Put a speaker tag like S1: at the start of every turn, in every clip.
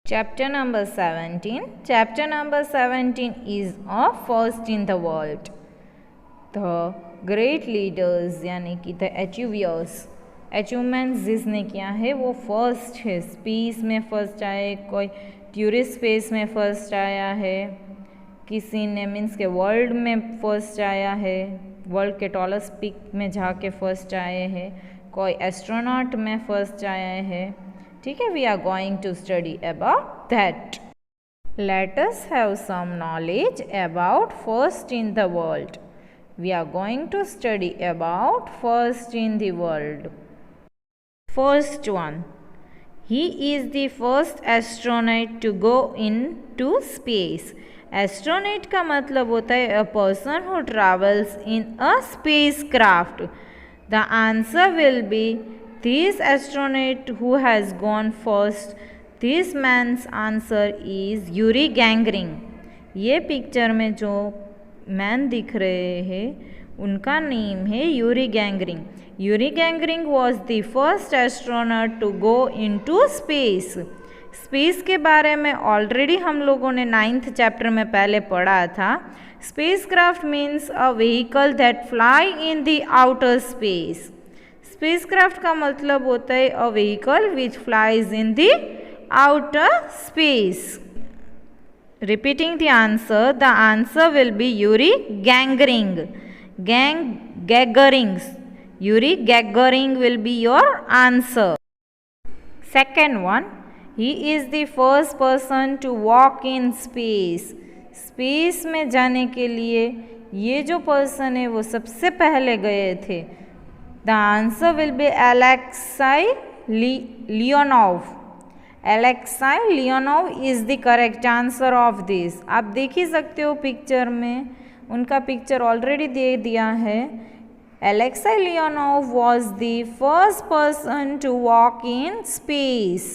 S1: Chapter number 17. Chapter number 17 is of first in the world. The great leaders यानी कि the achievements जिसने किया है वो फर्स्ट है. स्पेस में फर्स्ट आए, कोई टूरिस्ट स्पेस में फर्स्ट आया है, किसी ने मीन्स के वर्ल्ड में फर्स्ट आया है, वर्ल्ड के टॉलेस्ट पीक में जाके फर्स्ट आए हैं, कोई एस्ट्रोनॉट में फर्स्ट आया है. ठीक है, we are going to study about that. Let us have some knowledge about first in the world. We are going to study about first in the world. First one, he is the first astronaut to go into space. Astronaut का मतलब होता है a person who travels in a spacecraft. The answer will be this astronaut who has gone first. This man's answer is Yuri Gagarin. ये picture में जो man दिख रहे हैं उनका नेम है Yuri Gagarin. Yuri Gagarin was the first astronaut to go into space. Space के बारे में ऑलरेडी हम लोगों ने 9th चैप्टर में पहले पढ़ा था. Spacecraft means a vehicle that fly in the outer space. Spacecraft का मतलब होता है a vehicle which flies in the outer space. Repeating the answer will be Yuri Gagarin. Gagarin. Yuri Gagarin will be your answer. Second one, he is the first person to walk in space. Space में जाने के लिए ये जो person है वो सबसे पहले गए थे. The answer will be Alexei Leonov. Alexei Leonov is the correct answer of this. आप देख ही सकते हो पिक्चर में, उनका पिक्चर ऑलरेडी दे दिया है. Alexei Leonov was the first person to walk in space.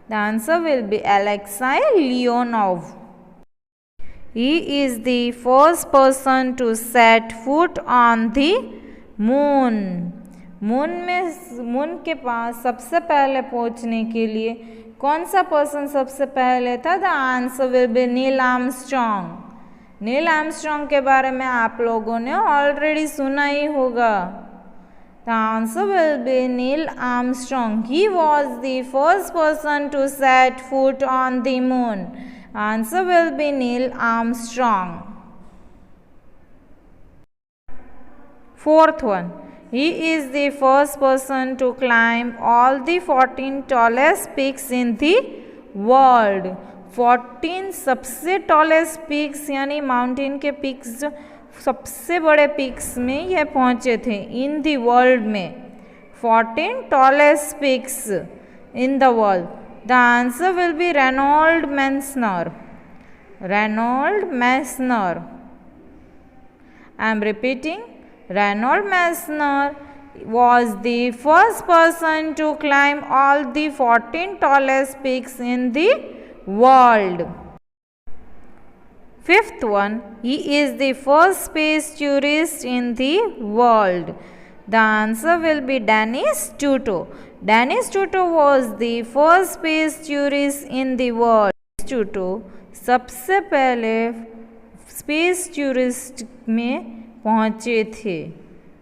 S1: The answer will be Alexei Leonov. He is the first person to set foot on the moon. Moon के पास सबसे पहले पहुंचने के लिए कौन सा पर्सन सबसे पहले था? The answer will be Neil Armstrong. Neil Armstrong के बारे में आप लोगों ने ऑलरेडी सुना ही होगा. The answer will be Neil Armstrong. He was the first person to set foot on the moon. Answer will be Neil Armstrong. Fourth one, he is the first person to climb all the 14 tallest peaks in the world. 14 सबसे tallest peaks यानी mountain के pics जो सबसे बड़े pics में यह पहुँचे थे इन द वर्ल्ड में. 14 tallest peaks in the world. The answer will be Reinhold Messner. Reinhold Messner. I am repeating. Reinhold Messner was the first person to climb all the 14 tallest peaks in the world. Fifth one, he is the first space tourist in the world. The answer will be Dennis Tito. Dennis Tito was the first space tourist in the world. Tito सबसे पहले space tourist में पहुँचे थे.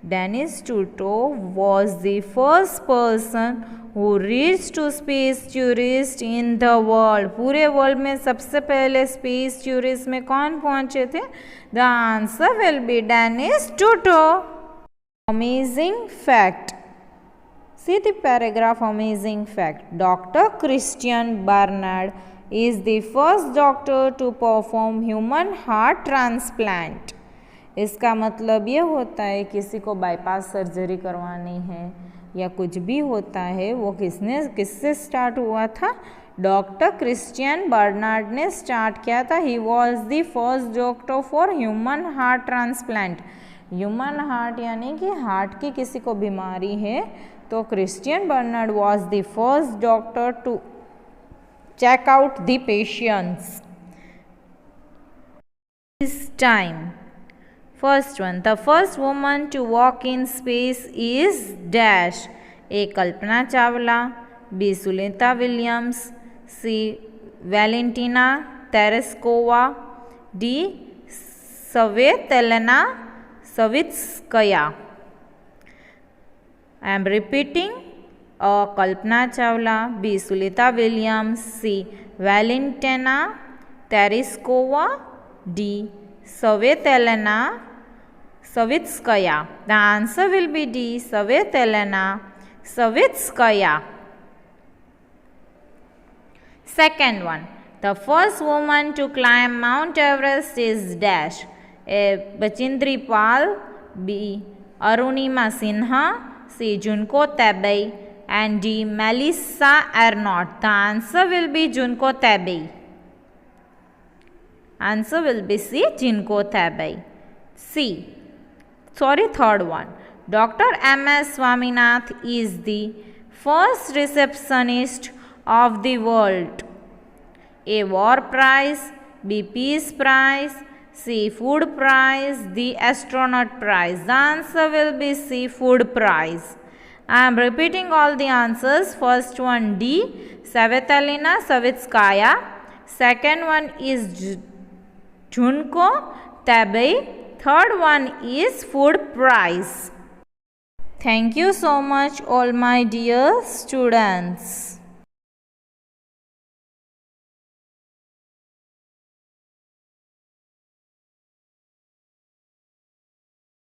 S1: Dennis Tito was the first person who reach to space tourist in the world. पूरे world में सबसे पहले space tourist में कौन पहुँचे थे? The answer will be Dennis Tito. Amazing fact. See the paragraph amazing fact. Dr. Christian Barnard is the first doctor to perform human heart transplant. इसका मतलब ये होता है किसी को बाईपास सर्जरी करवानी है या कुछ भी होता है वो किससे स्टार्ट हुआ था? डॉक्टर क्रिश्चियन बर्नार्ड ने स्टार्ट किया था. He was the first doctor for human heart transplant. Human heart यानी कि हार्ट की किसी को बीमारी है तो Christian Barnard was the first doctor to check out the patients. This time. First one, the first woman to walk in space is dash. A. Kalpana Chawla, B. Sunita Williams, C. Valentina Tereshkova. D. Svetlana Savitskaya. I am repeating. A. Kalpana Chawla. B. Sunita Williams. C. Valentina Tereshkova. D. Svetlana Savitskaya. The answer will be D. Svetlana Savitskaya. Second one. The first woman to climb Mount Everest is dash. A. Bachindri Pal. B. Arunima Sinha. C. Junko Tabei. And D. Melissa Arnott. The answer will be Junko Tabei. Answer will be C. Junko Tabei. Third one. Dr. M.S. Swaminath is the first receptionist of the world. A. War Prize. B. Peace Prize. C. Food Prize. D. Astronaut Prize. The answer will be C. Food Prize. I am repeating all the answers. First one D. Svetlana Savitskaya. Second one is Junko Tabei. Third one is Food Prize. Thank you so much all my dear students.